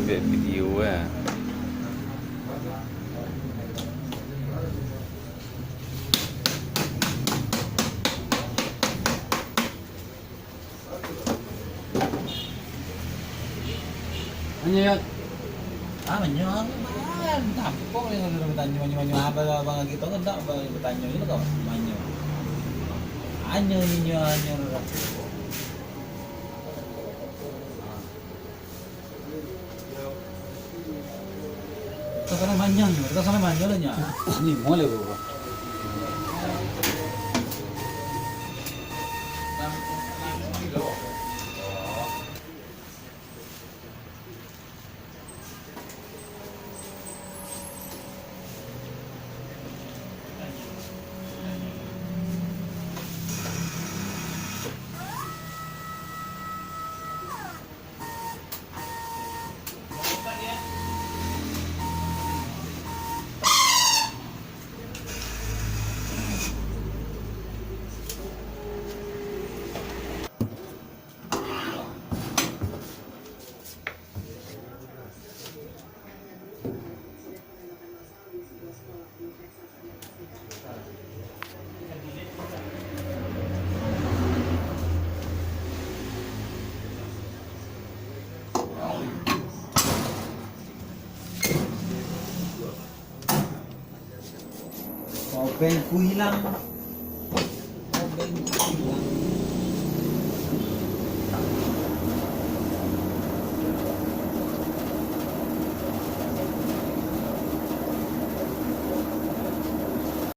ambil video ya. Ano yun? Manyo man. Tampok yang udah bertanya apa bang gitu kan tak bertanya itu kok manyo. Anyo. Kita sana manyo lah nya. Ini mulai bro. Pelku hilang.